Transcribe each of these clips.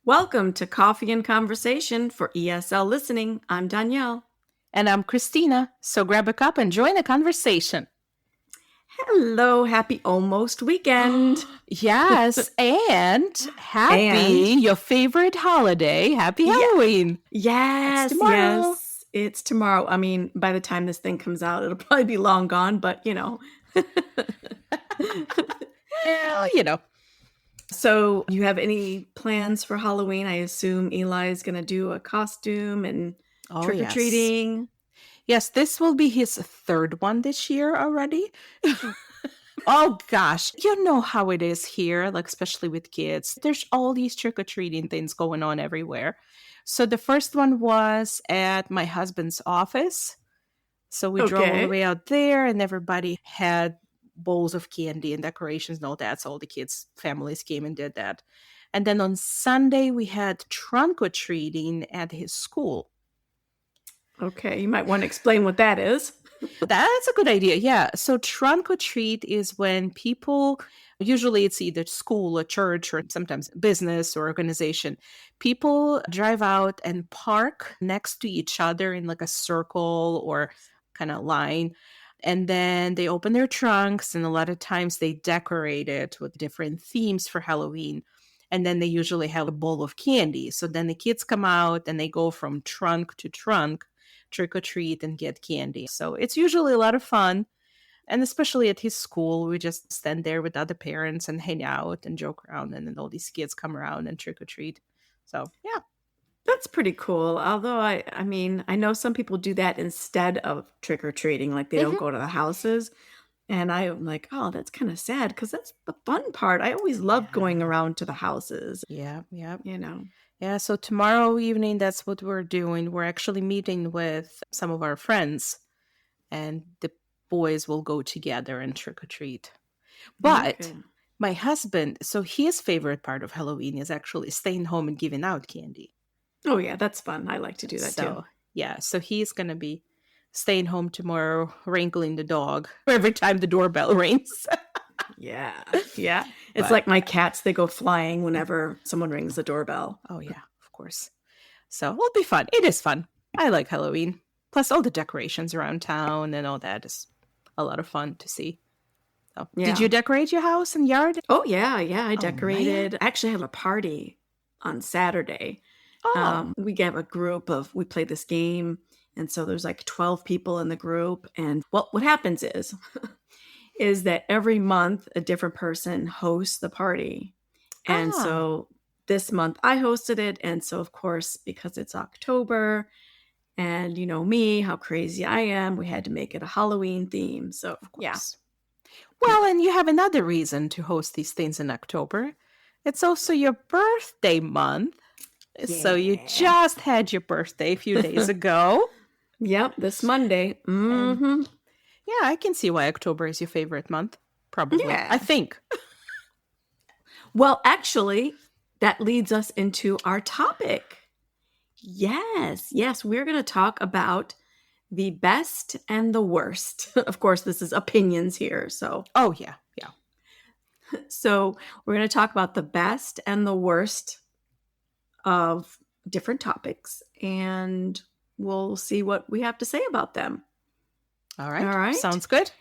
Welcome to Coffee and Conversation for ESL Listening. I'm Donielle. And I'm Khrystyna, so grab a cup and join the conversation. Hello, happy almost weekend. Yes, and happy And your favorite holiday. Happy Halloween. It's yes, tomorrow. yes, it's tomorrow. I mean, by the time this thing comes out, it'll probably be long gone, but Well. So, you have any plans for Halloween? I assume Eli's going to do a costume and Oh, trick or yes. treating. Yes, this will be his third one this year already. Oh gosh, you know how it is here, like especially with kids. There's all these trick-or-treating things going on everywhere. So the first one was at my husband's office. So we drove all the Okay. way out there, and everybody had bowls of candy and decorations and all that. So all the kids' families came and did that. And then on Sunday, we had trunk or treating at his school. Okay, you might want to explain what that is. That's a good idea. Yeah. So trunk or treat is when people, usually it's either school or church or sometimes business or organization, people drive out and park next to each other in like a circle or kind of line. And then they open their trunks, and a lot of times they decorate it with different themes for Halloween. And then they usually have a bowl of candy. So then the kids come out and they go from trunk to trunk, trick or treat, and get candy. So it's usually a lot of fun. And especially at his school, we just stand there with other parents and hang out and joke around. And then all these kids come around and trick or treat. So, yeah. That's pretty cool. Although I mean, I know some people do that instead of trick or treating, like they don't Hmm. go to the houses. And I'm like, oh, that's kind of sad because that's the fun part. I always loved going Yeah. around to the houses, Yeah. Yeah. you know. Yeah. So tomorrow evening, that's what we're doing. We're actually meeting with some of our friends, and the boys will go together and trick or treat. But Okay. my husband, so his favorite part of Halloween is actually staying home and giving out candy. Oh yeah, that's fun. I like to do that too. So, yeah, so he's going to be staying home tomorrow, wrangling the dog every time the doorbell rings. Yeah. Yeah. It's But, like my cats, they go flying whenever someone rings the doorbell. oh, yeah, of course. So, it'll be fun. It is fun. I like Halloween. Plus, all the decorations around town and all that is a lot of fun to see. So, did Yeah. you decorate your house and yard? Oh yeah, yeah. I Oh, man. decorated. I actually have a party on Saturday. Oh, We have a group of we play this game, and so there's like 12 people in the group. And what happens is that every month a different person hosts the party. And ah, so this month I hosted it, and so of course because it's October and you know me, how crazy I am, we had to make it a Halloween theme. So of yeah. course. Yeah. Well, and you have another reason to host these things in October. It's also your birthday month. So you Yeah. just had your birthday a few days ago. Yep, this Monday. And Mhm. yeah, I can see why October is your favorite month. Probably. I Yeah. think. Well, actually, that leads us into our topic. Yes, yes, we're going to talk about the best and the worst. Of course, this is opinions here. Oh, yeah. Yeah. So we're going to talk about the best and the worst of different topics, and we'll see what we have to say about them. All All right. right. Sounds good.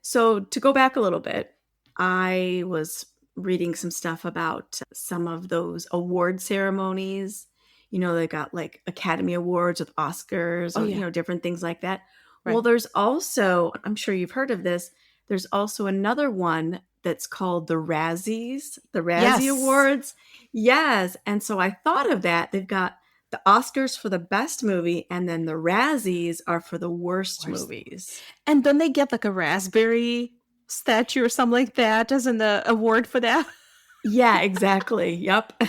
So to go back a little bit, I was reading some stuff about some of those award ceremonies. You know, they got like Academy Awards with Oscars Oh, or, yeah. different things like that. Well, Right. there's also, I'm sure you've heard of this, there's also another one that's called the Razzie Yes. Awards. Yes. And so I thought of that. They've got the Oscars for the best movie, and then the Razzies are for the worst Worst. movies. And don't they get like a raspberry statue or something like that as an award for that? Yeah, exactly. Yep.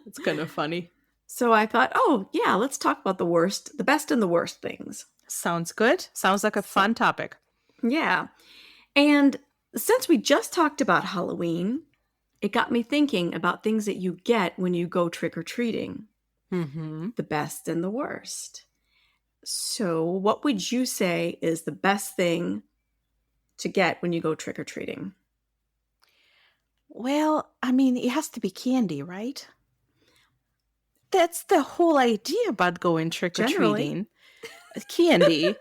It's kind of funny. So I thought, oh, yeah, let's talk about the best and the worst things. Sounds good. Sounds like a So, fun topic. yeah. And since we just talked about Halloween, it got me thinking about things that you get when you go trick or treating, Mm-hmm. the best and the worst. So, what would you say is the best thing to get when you go trick or treating? Well, I mean, it has to be candy, right? That's the whole idea about going trick or Generally. treating, candy.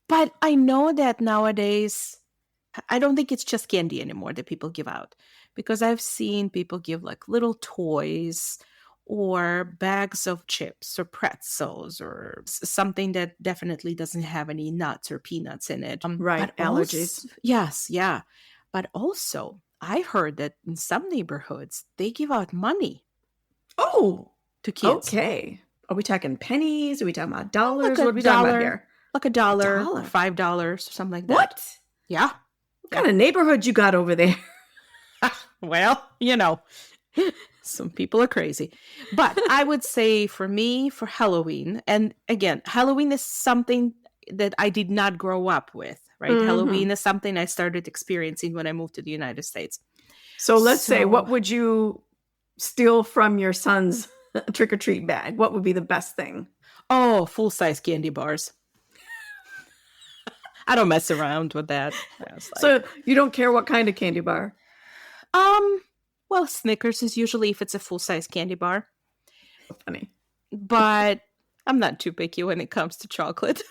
But I know that nowadays, I don't think it's just candy anymore that people give out, because I've seen people give like little toys or bags of chips or pretzels or something that definitely doesn't have any nuts or peanuts in it. Right. But Allergies. also, yes, yeah. But also, I heard that in some neighborhoods, they give out money Oh, to kids. okay. Are we talking pennies? Are we talking about Like dollars? a What are we talking about dollar, here? like a A dollar or dollar. $5 or something like that. What? Yeah. What Yeah. kind of neighborhood you got over there? Well, some people are crazy. But I would say for me, for Halloween, and again, Halloween is something that I did not grow up with, right? Hmm. Halloween is something I started experiencing when I moved to the United States. So let's say, So, what would you steal from your son's trick or treat bag? What would be the best thing? oh, full size candy bars. I don't mess around with that. I was like, So you don't care what kind of candy bar? um, well, Snickers is usually if it's a full size candy bar, Funny. but I'm not too picky when it comes to chocolate.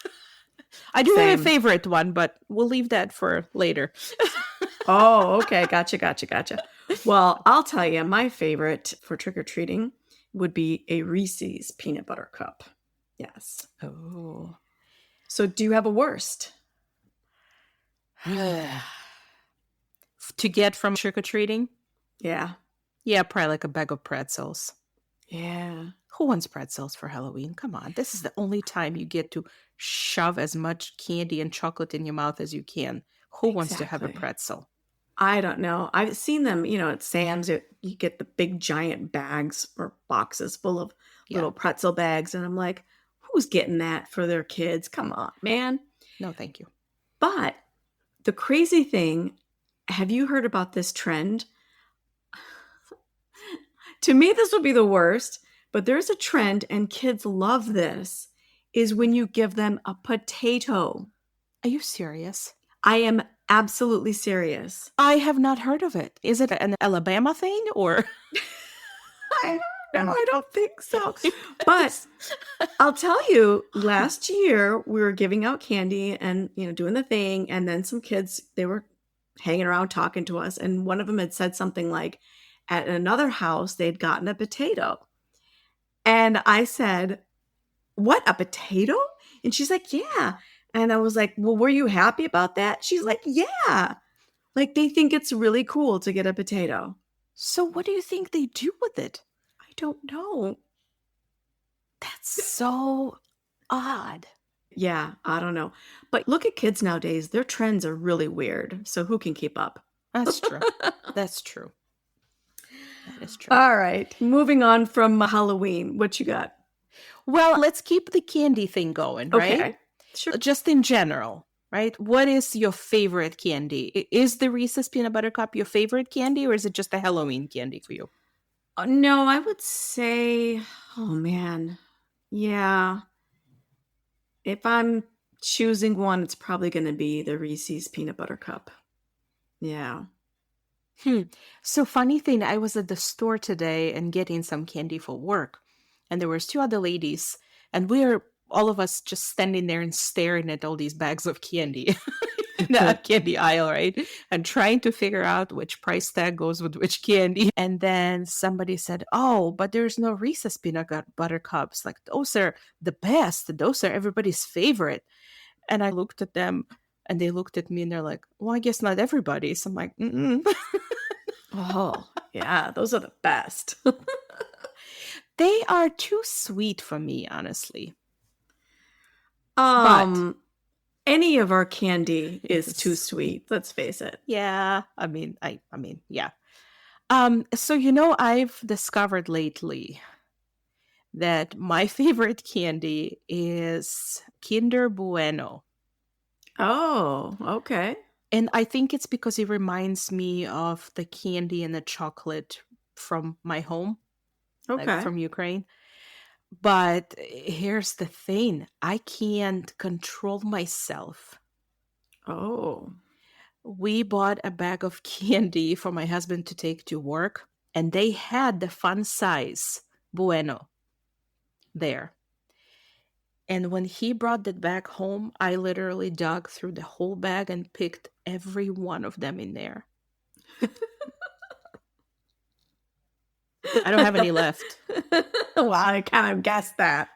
I do have a Same. favorite one, but we'll leave that for later. Oh, okay. Gotcha. Well, I'll tell you, my favorite for trick or treating would be a Reese's peanut butter cup. Yes. Oh. So do you have a worst? To get from trick or treating? Yeah. Yeah, probably like a bag of pretzels. Yeah. Who wants pretzels for Halloween? Come on. This is the only time you get to shove as much candy and chocolate in your mouth as you can. Who wants to have a Exactly. pretzel? I don't know. I've seen them, at Sam's. You get the big giant bags or boxes full of Yeah. little pretzel bags. And I'm like, who's getting that for their kids? Come on, man. No, thank you. But the crazy thing, have you heard about this trend? To me, this would be the worst, but there's a trend and kids love this, is when you give them a potato. Are you serious? I am absolutely serious. I have not heard of it. Is it an Alabama thing or? I don't think so. But I'll tell you, last year we were giving out candy and doing the thing, and then some kids, they were hanging around talking to us, and one of them had said something like, at another house they'd gotten a potato. And I said, "What, a potato?" And she's like, "Yeah." And I was like, "Well, were you happy about that?" She's like, "Yeah." Like, they think it's really cool to get a potato. So what do you think they do with it? I don't know. That's so odd. Yeah, I don't know. But look at kids nowadays. Their trends are really weird. So who can keep up? That's true. That's true. That is true. All right. Moving on from Halloween. What you got? Well, let's keep the candy thing going, right? Okay. Sure. Just in general, right? What is your favorite candy? Is the Reese's peanut butter cup your favorite candy, or is it just a Halloween candy for you? No, I would say, oh man. Yeah. If I'm choosing one, it's probably going to be the Reese's peanut butter cup. Yeah. So funny thing, I was at the store today and getting some candy for work, and there was two other ladies, and we are all of us just standing there and staring at all these bags of candy in the candy aisle, right? And trying to figure out which price tag goes with which candy. And then somebody said, "Oh, but there's no Reese's peanut butter cups. Like those are the best. Those are everybody's favorite." And I looked at them, and they looked at me, and they're like, "Well, I guess not everybody's." I'm like, "Mm." Oh, yeah. Those are the best. They are too sweet for me, honestly. But Um, any of our candy is too sweet. Let's face it. yeah, I mean, yeah. So I've discovered lately that my favorite candy is Kinder Bueno. Oh, okay. And I think it's because it reminds me of the candy and the chocolate from my home, like Okay. from Ukraine. But here's the thing, I can't control myself. Oh, We bought a bag of candy for my husband to take to work, and they had the fun size Bueno. there. And when he brought that bag home, I literally dug through the whole bag and picked every one of them in there. I don't have any left. Well, I kind of guessed that.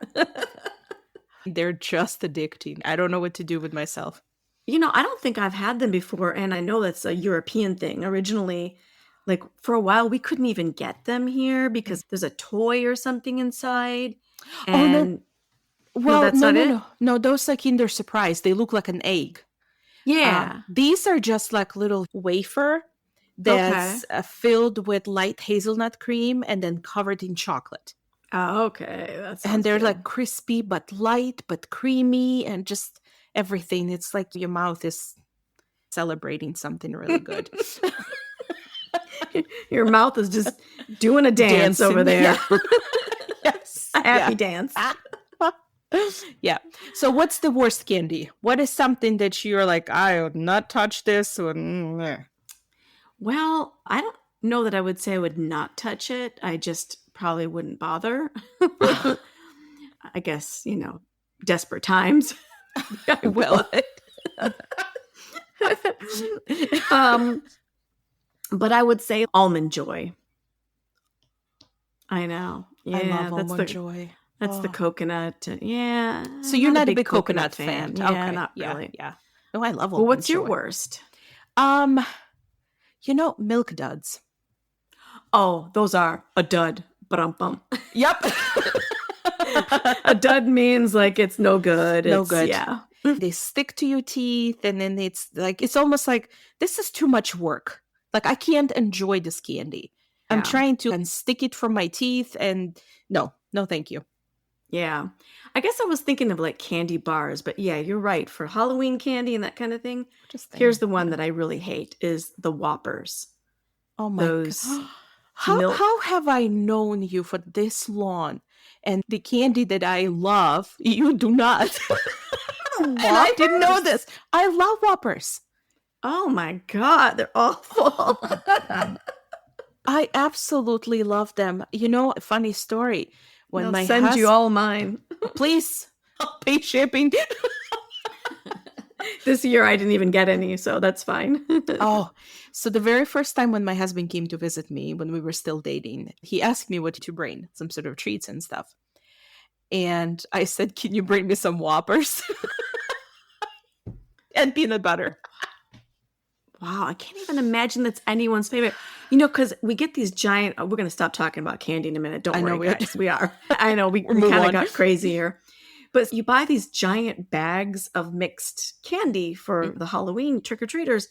They're just addicting. I don't know what to do with myself. I don't think I've had them before, and I know that's a European thing. Originally, like for a while, we couldn't even get them here because there's a toy or something inside. Oh, no. And no, Well, that's not it? no. Those are Kinder Surprise. They look like an egg. Yeah. These are just like little wafer that's filled with light hazelnut cream and then covered in chocolate. Oh, okay. That sounds And they're good. like crispy, but light, but creamy, and just everything. It's like your mouth is celebrating something really good. Your mouth is just doing a dance Dancing, over there. yeah. Yes. A happy dance. Yeah. So what's the worst candy? What is something that you're like, I would not touch this? Or, Well, I don't know that I would say I would not touch it. I just probably wouldn't bother. I guess, desperate times. Well, But I would say Almond Joy. I know. Yeah, I love that's Almond Joy. That's the coconut. Yeah. So you're not a big coconut fan. Yeah, Okay. not really. Yeah. No, I love Almond Well, what's your Joy. worst? Milk duds. Oh, those are a dud. Bum. Yep. A dud means like it's no good. No good. Yeah. They stick to your teeth, and then it's almost like this is too much work. Like I can't enjoy this candy. I'm trying to unstick it from my teeth, and no, thank you. Yeah. I guess I was thinking of like candy bars, but yeah, you're right. For Halloween candy and that kind of thing, here's the one that I really hate is the Whoppers. Oh my God. How have I known you for this long? And the candy that I love, you do not. And I didn't know this. I love Whoppers. Oh my God, they're awful. I absolutely love them. A funny story. When I'll send you all mine. Please, I'll pay shipping. This year I didn't even get any, so that's fine. So the very first time when my husband came to visit me, when we were still dating, he asked me what to bring, some sort of treats and stuff. And I said, can you bring me some Whoppers? And peanut butter. Wow, I can't even imagine that's anyone's favorite. Because we get these giant, we're going to stop talking about candy in a minute. Don't worry, guys. We are. I know, we kind of got crazy here. But you buy these giant bags of mixed candy for the Halloween trick-or-treaters.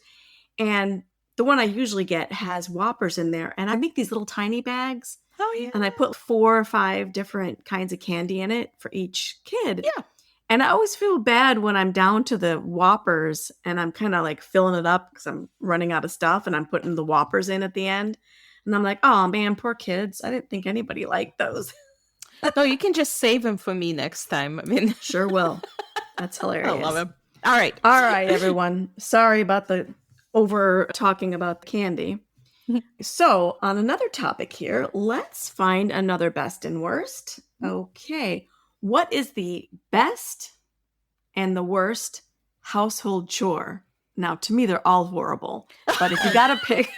And the one I usually get has Whoppers in there. And I make these little tiny bags. Oh, yeah. And I put 4 or 5 different kinds of candy in it for each kid. Yeah. And I always feel bad when I'm down to the Whoppers and I'm kind of like filling it up because I'm running out of stuff and I'm putting the Whoppers in at the end. And I'm like, oh man, poor kids. I didn't think anybody liked those. No, you can just save them for me next time. I mean, sure will. That's hilarious. I love them. All right, everyone. Sorry about the over talking about the candy. So on another topic here, let's find another best and worst. Okay. What is the best and the worst household chore? Now, to me, they're all horrible. But if you gotta pick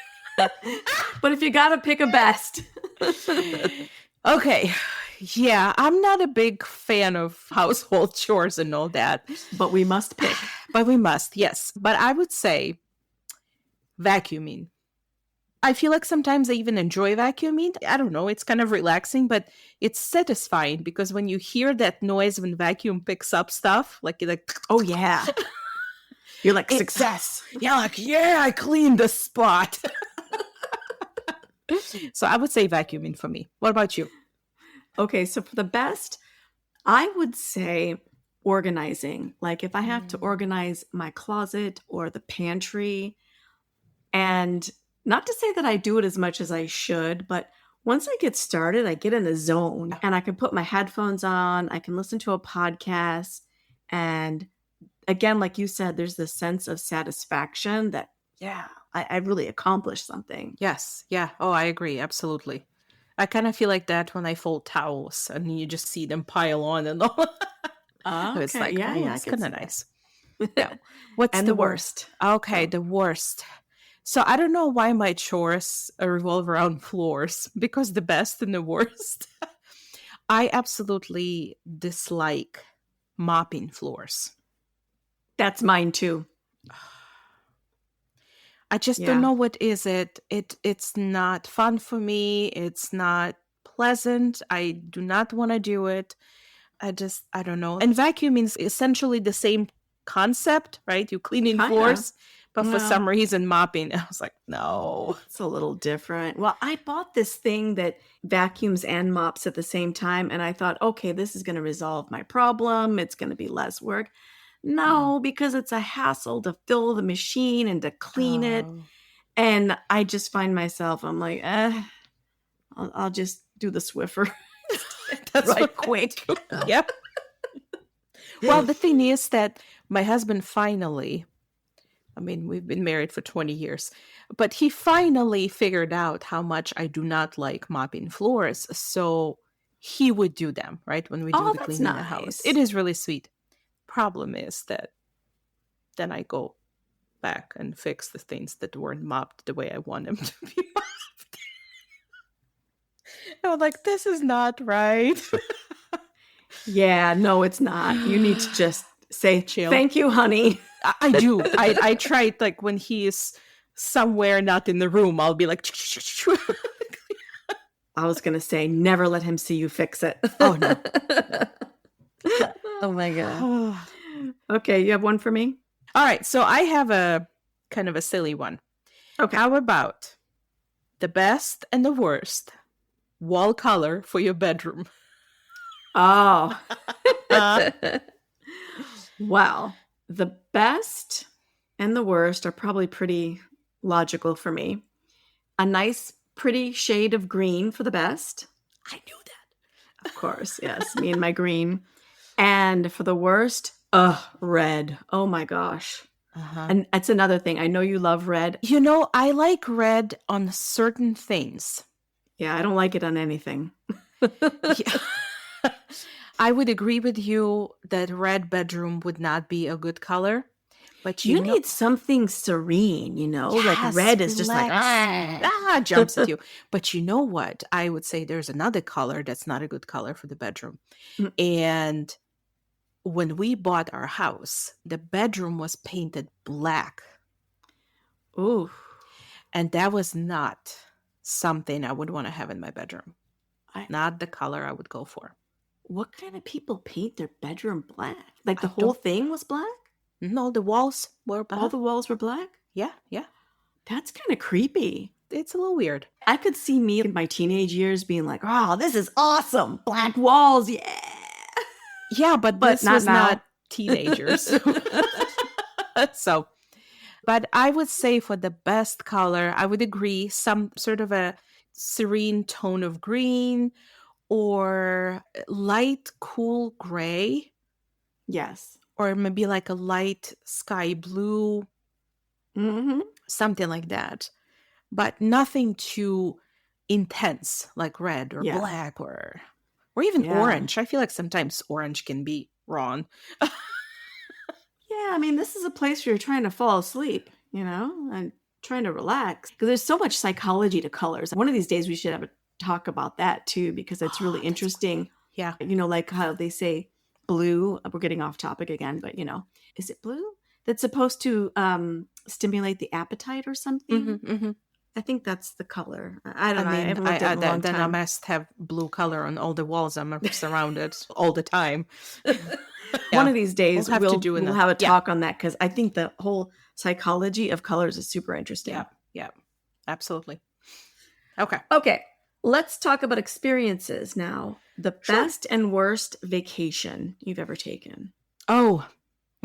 a best. Okay. Yeah, I'm not a big fan of household chores and all that. But we must pick. Yes. But I would say vacuuming. I feel like sometimes I even enjoy vacuuming. I don't know. It's kind of relaxing, but it's satisfying because when you hear that noise when vacuum picks up stuff, like oh yeah, you're like success. Yeah, I cleaned the spot. So I would say vacuuming for me. What about you? Okay, so for the best, I would say organizing. Like if I have to organize my closet or the pantry, and not to say that I do it as much as I should, but once I get started, I get in a zone and I can put my headphones on, I can listen to a podcast. And again, like you said, there's this sense of satisfaction that, I really accomplished something. Yes. Yeah. Oh, I agree. Absolutely. I kind of feel like that when I fold towels and you just see them pile on and all. It's Okay. like, Yeah, oh, yeah, I it's could kind of see that. nice. Yeah. What's And the the worst? worst. Okay, Go. the worst. So I don't know why my chores revolve around floors because the best and the worst. I absolutely dislike mopping floors. That's mine too. I just don't Yeah. know what is it. It's not fun for me. It's not pleasant. I do not want to do it. I don't know. And vacuuming is essentially the same concept, right? You cleaning Kinda. floors, but for Well, some reason mopping. I was like, no. it's a little different. Well, I bought this thing that vacuums and mops at the same time, and I thought, okay, this is going to resolve my problem. It's going to be less work. Mm. No, because it's a hassle to fill the machine and to clean it. Oh, And I just find myself, I'm like, I'll just do the Swiffer that's right what quick. I do. Yep. Well, the thing is that my husband finally, I mean, we've been married for 20 years, but he finally figured out how much I do not like mopping floors. So he would do them, right? When we do Oh, the that's cleaning in the house. It nice. is really sweet. Problem is that then I go back and fix the things that weren't mopped the way I want them to be mopped. I was like, this is not right. Yeah, no, it's not. You need to just say, Chill. thank you, honey. I do. I try it like when he is somewhere not in the room, I'll be like, I was going to say, never let him see you fix it. oh no. Oh my God. All Okay, you have one for me? right. So I have a kind of a silly one. Okay. How about the best and the worst wall color for your bedroom? Oh. Well, the best and the worst are probably pretty logical for me. A nice, pretty shade of green for the best. I knew that. Of course, yes, me and my green. And for the worst, red. Oh my gosh. Uh-huh. And that's another thing. I know you love red. You know, I like red on certain things. Yeah, I don't like it on anything. Yeah. I would agree with you that red bedroom would not be a good color. But You need something serene, like yes, red is just like, relax. Jumps at you. But you know what? I would say there's another color that's not a good color for the bedroom. Mm. And when we bought our house, the bedroom was painted black. ooh. And that was not something I would want to have in my bedroom. Not the color I would go for. What kind of people paint their bedroom black? Like the I whole don't- thing was black? No, the walls were All the walls were black? yeah. That's kind of creepy. It's a little weird. I could see me in my teenage years being like, oh, this is awesome. Black walls. Yeah. Yeah, but this not was now. not teenagers. So, but I would say for the best color, I would agree some sort of a serene tone of green or light cool gray Yes. or maybe like a light sky blue, Mm-hmm. something like that. But nothing too intense like red or Yeah. black or even Yeah. orange. I feel like sometimes orange can be wrong. Yeah, I mean, this is a place where you're trying to fall asleep, and trying to relax. Because there's so much psychology to colors. One of these days we should have a talk about that too, because it's really That's interesting. Yeah. Like how they say blue, we're getting off topic again, but is it blue? That's supposed to stimulate the appetite or something. Mm-hmm. I think that's the color. I don't know. I mean, haven't looked at it in a long then I time. must have blue color on all the walls I'm surrounded all the time. One of these days We'll have to do we'll have a talk on that, because I think the whole psychology of colors is super interesting. Yeah, absolutely. Okay. Okay, let's talk about experiences now. The best and worst vacation you've ever taken. Oh,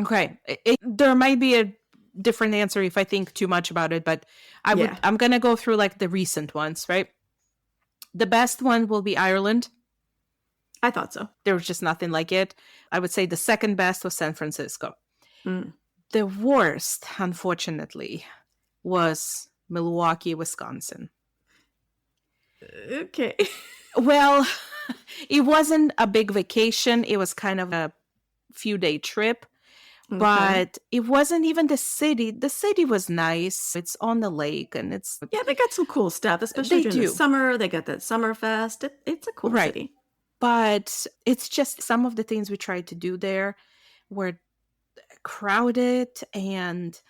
okay. There might be a different answer if I think too much about it, but I'm going to go through like the recent ones, right? The best one will be Ireland. I thought so. There was just nothing like it. I would say the second best was San Francisco. Mm. The worst, unfortunately, was Milwaukee, Wisconsin. Okay. Well, it wasn't a big vacation. It was kind of a few day trip, Okay. but it wasn't even the city. The city was nice. It's on the lake and Yeah, they got some cool stuff, especially they during the do. summer. They got that summer fest. It's a cool Right. city. But it's just some of the things we tried to do there were crowded and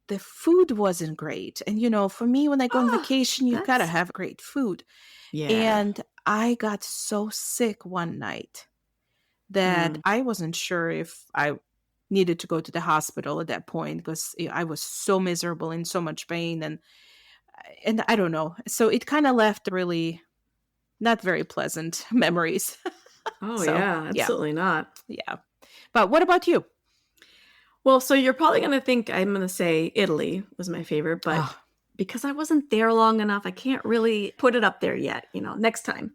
the food wasn't great. And for me, when I go on Oh, vacation, you gotta that's have great food. yeah. And I got so sick one night that Mm. I wasn't sure if I needed to go to the hospital at that point because I was so miserable in so much pain and I don't know. So it kind of left really not very pleasant memories. Oh So, yeah, yeah. absolutely not. Yeah. But what about you? Well, so you're probably gonna think I'm gonna say Italy was my favorite, but Oh, because I wasn't there long enough, I can't really put it up there yet. Next time.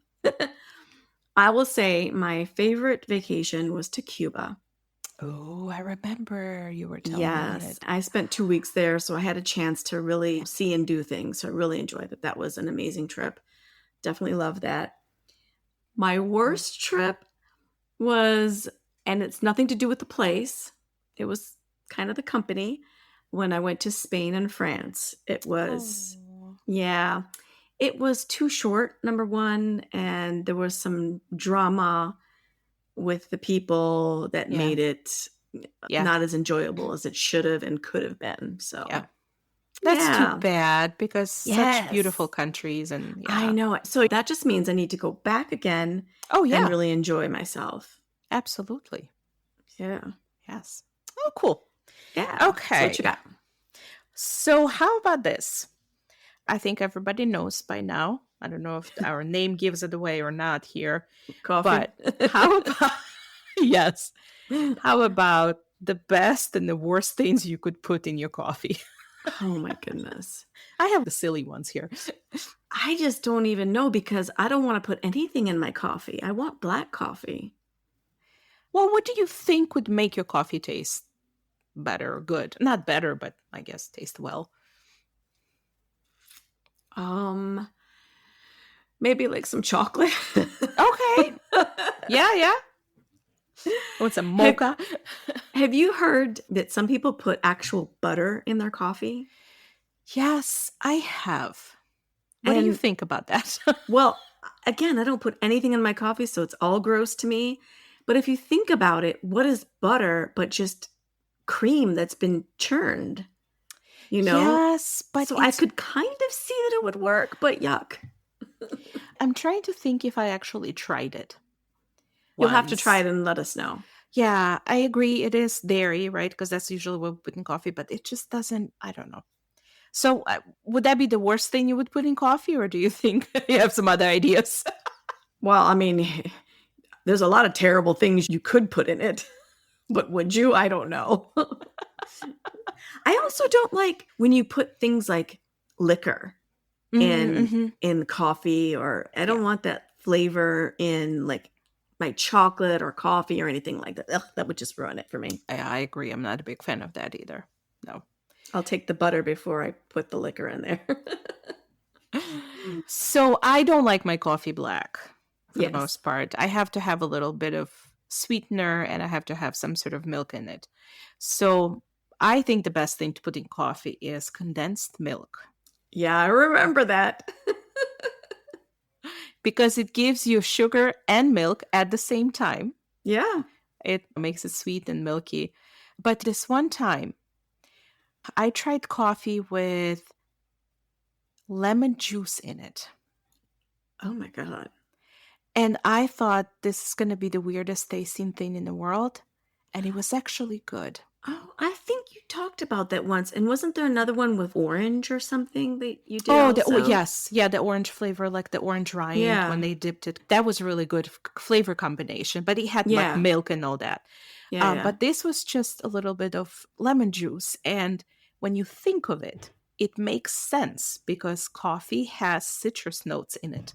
I will say my favorite vacation was to Cuba. oh, I remember you were telling me Yes, it. I spent 2 weeks there, so I had a chance to really see and do things. So I really enjoyed it. That was an amazing trip. Definitely love that. My Mm. worst trip was, and it's nothing to do with the place, it was kind of the company when I went to Spain and France. It was, Oh, yeah, it was too short, number one, and there was some drama with the people that yeah. made it Yeah. not as enjoyable as it should have and could have been. Yeah. So, That's too yeah. bad because such beautiful Yes. countries and I yeah. know it. So that just means I need to go back again Oh, and yeah. really enjoy myself. Absolutely. Yeah. Yes. Oh, cool. Yeah. So what you Okay. got? So, how about this? I think everybody knows by now. I don't know if our name gives it away or not here, Coffee? but how about, yes, how about the best and the worst things you could put in your coffee? Oh my goodness. I have the silly ones here. I just don't even know because I don't want to put anything in my coffee. I want black coffee. Well, what do you think would make your coffee taste better or good? Not better, but I guess taste well. Um, Maybe like some chocolate. Okay. Yeah, yeah. Want some have mocha? have you heard that some people put actual butter in their coffee? Yes, I have. What do you And think about that? well, again, I don't put anything in my coffee, so it's all gross to me. But if you think about it, what is butter but just cream that's been churned, you know? Yes, but So I could kind of see that it would work, but yuck. I'm trying to think if I actually tried it You'll have to try once. it and let us know. Yeah, I agree. It is dairy, right? Because that's usually what we put in coffee, but it just doesn't, I don't know. So, would that be the worst thing you would put in coffee, or do you think you have some other ideas? Well, I mean, there's a lot of terrible things you could put in it, but would you? I don't know. I also don't like when you put things like liquor in Mm-hmm. in coffee, or I Yeah, don't want that flavor in like my chocolate or coffee or anything like that. Ugh, that would just ruin it for me. I agree. I'm not a big fan of that either. No. I'll take the butter before I put the liquor in there. So, I don't like my coffee black for the Yes. most part. I have to have a little bit of sweetener and I have to have some sort of milk in it. So, I think the best thing to put in coffee is condensed milk Yeah, I remember that. because it gives you sugar and milk at the same time. Yeah. It makes it sweet and milky. But this one time, I tried coffee with lemon juice in it. Oh my god. And I thought this is going to be the weirdest tasting thing in the world. And it was actually good. Oh, I think you talked about that once. And wasn't there another one with orange or something that you did Oh, also? yes. Yeah, the orange flavor, like the orange rind when Yeah. they dipped it. That was a really good flavor combination, but it had like Yeah. milk and all that. Yeah, yeah. But this was just a little bit of lemon juice. And when you think of it, it makes sense because coffee has citrus notes in it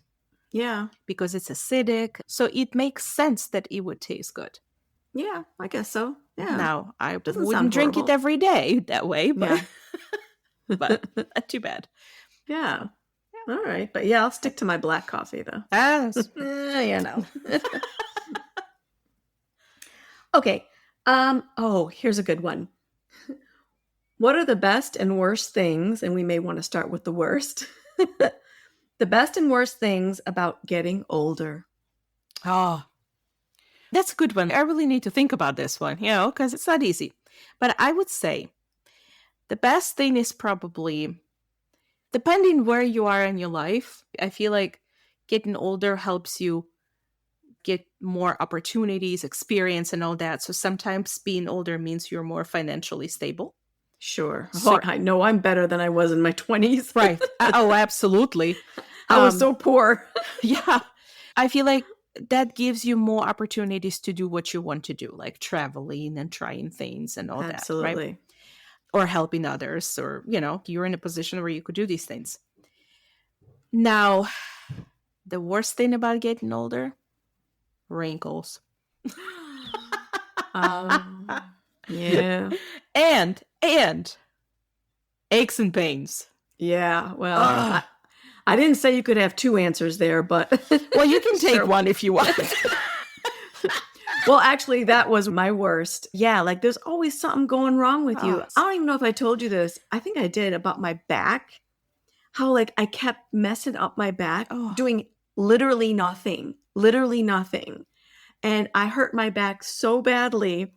Yeah. because it's acidic. So it makes sense that it would taste good. Yeah, I guess so. Yeah. Now, I Doesn't sound wouldn't drink it horrible. every day that way, but Yeah. but not too bad. Yeah. All right. But yeah, I'll stick to my black coffee though. That's You know. Okay. Oh, here's a good one. What are the best and worst things? And we may want to start with the worst. The best and worst things about getting older. oh, that's a good one. I really need to think about this one, because it's not easy. But I would say the best thing is probably, depending where you are in your life, I feel like getting older helps you get more opportunities, experience, and all that. So sometimes being older means you're more financially stable. Sure. So, I know I'm better than I was in my 20s. right. Oh, absolutely. I was so poor. Yeah. I feel like that gives you more opportunities to do what you want to do, like traveling and trying things and all that, right? Absolutely. Or helping others, or, you're in a position where you could do these things. Now, the worst thing about getting older, wrinkles. Yeah. And aches and pains. Yeah. Well, I didn't say you could have two answers there, but well, you can take one if you want. Well, actually, that was my worst. Yeah, like there's always something going wrong with you. I don't even know if I told you this. I think I did, about my back. How like I kept messing up my back, doing literally nothing. And I hurt my back so badly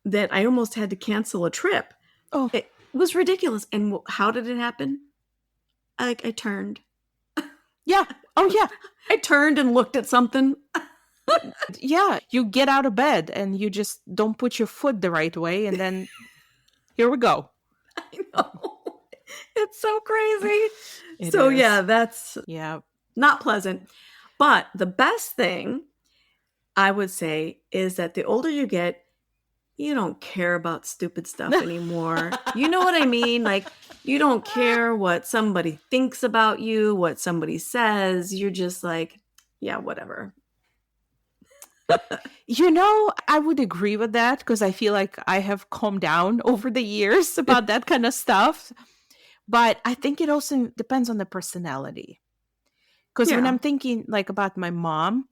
that I almost had to cancel a trip. Oh. It was ridiculous. And how did it happen? I turned. Yeah. Oh, yeah. I turned and looked at something. Yeah. You get out of bed and you just don't put your foot the right way. And then here we go. I know. It's so crazy. It so is. Yeah, that's yeah, not pleasant. But the best thing I would say is that the older you get, you don't care about stupid stuff anymore. You know what I mean? Like, you don't care what somebody thinks about you, what somebody says. You're just like, yeah, whatever. I would agree with that, because I feel like I have calmed down over the years about that kind of stuff. But I think it also depends on the personality. Because when I'm thinking like about my mom,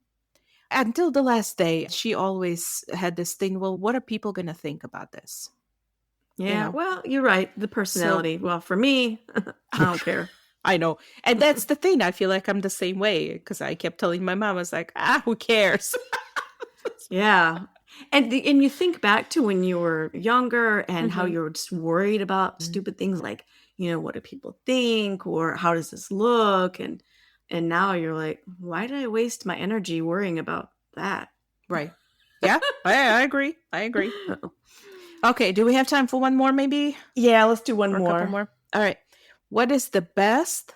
until the last day, she always had this thing, well, what are people going to think about this? Yeah, well, you're right. The personality. Well, for me, I don't care. I know. And that's the thing. I feel like I'm the same way, because I kept telling my mom, I was like, who cares? Yeah. And you think back to when you were younger and how you were just worried about stupid things like, what do people think, or how does this look? And now you're like, why did I waste my energy worrying about that? Right. Yeah, I agree. Okay, do we have time for one more maybe? Yeah, let's do one or more. A couple more. All right. What is the best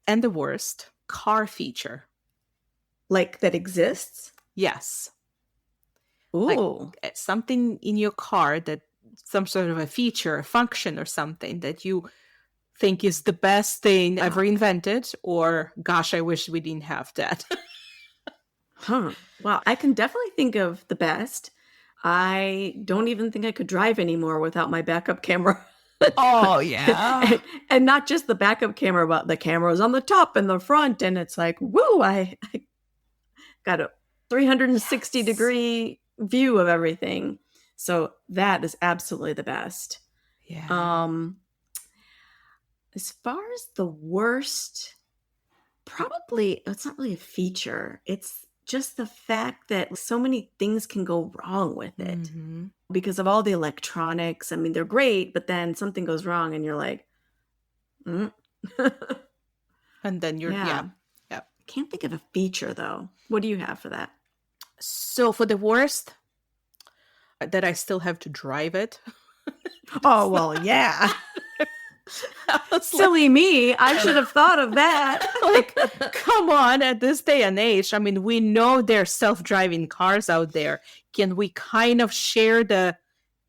and the worst car feature? Like that exists? Yes. Ooh. Like something in your car, that some sort of a feature, a function or something that you think is the best thing ever invented, or gosh, I wish we didn't have that. Well, I can definitely think of the best. I don't even think I could drive anymore without my backup camera. Oh, yeah. and not just the backup camera, but the cameras on the top and the front. And it's like, woo, I got a 360 degree view of everything. So that is absolutely the best. Yeah. As far as the worst, probably it's not really a feature. It's just the fact that so many things can go wrong with it because of all the electronics. I mean, they're great, but then something goes wrong and you're like, and then you're, yeah. Can't think of a feature though. What do you have for that? So for the worst, that I still have to drive it. Oh, well, yeah. Silly me. I should have thought of that. Like, come on, at this day and age, I mean, we know there's self-driving cars out there. Can we kind of share the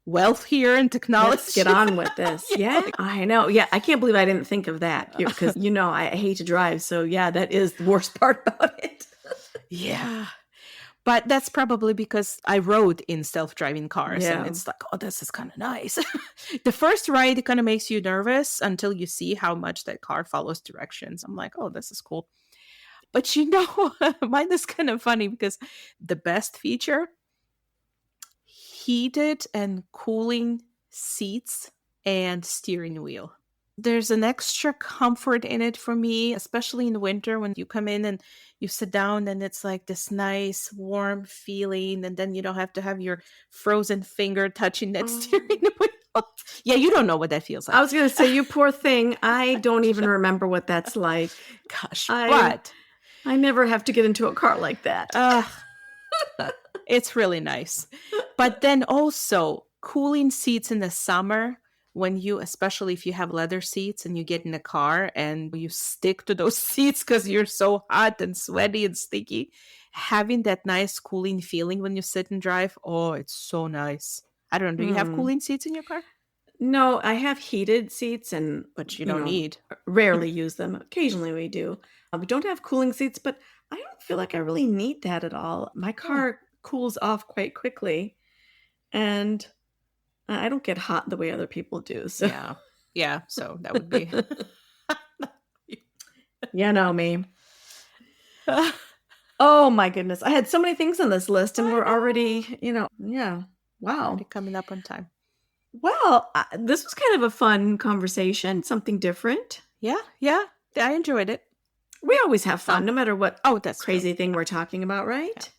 wealth here and technology? Let's get on with this. Yeah, I know. Yeah, I can't believe I didn't think of that, because, I hate to drive. So, yeah, that is the worst part about it. Yeah. But that's probably because I rode in self-driving cars and Yeah. it's like, oh, this is kind of nice. The first ride, it kind of makes you nervous until you see how much that car follows directions. I'm like, oh, this is cool. But mine is kind of funny because the best feature, heated and cooling seats and steering wheel. There's an extra comfort in it for me, especially in the winter when you come in and you sit down and it's like this nice warm feeling, and then you don't have to have your frozen finger touching that steering Oh. wheel. Yeah, you don't know what that feels I like. was going to say, you poor thing. I don't even remember what that's like. Gosh, I but I never have to get into a car like that. uh, it's really nice. But then also cooling seats in the summer, when you, especially if you have leather seats and you get in a car and you stick to those seats because you're so hot and sweaty and sticky, having that nice cooling feeling when you sit and drive, oh, it's so nice. I don't know. Do you have Hmm. cooling seats in your car? No, I have heated seats and, But you don't need. rarely use them. Occasionally we do. We don't have cooling seats, but I don't feel like I really need that at all. My Huh. car cools off quite quickly, and I don't get hot the way other people do. So, Yeah. Yeah. So that would be. you know me. Oh my goodness. I had so many things on this list and I we're know. already, yeah. Already Wow. coming up on time. Well, this was kind of a fun conversation, something different. Yeah. Yeah. I enjoyed it. We always have So, fun, no matter what oh, that's true. crazy thing we're talking about, Yeah. right?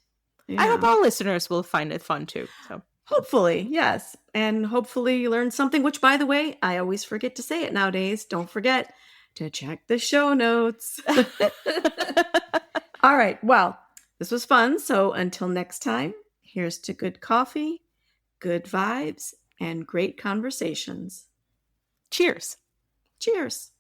I hope Yeah. all listeners will find it fun too. So, Hopefully, yes. And hopefully you learned something, which, by the way, I always forget to say it nowadays. Don't forget to check the show notes. All right. Well, this was fun. So until next time, here's to good coffee, good vibes, and great conversations. cheers. Cheers.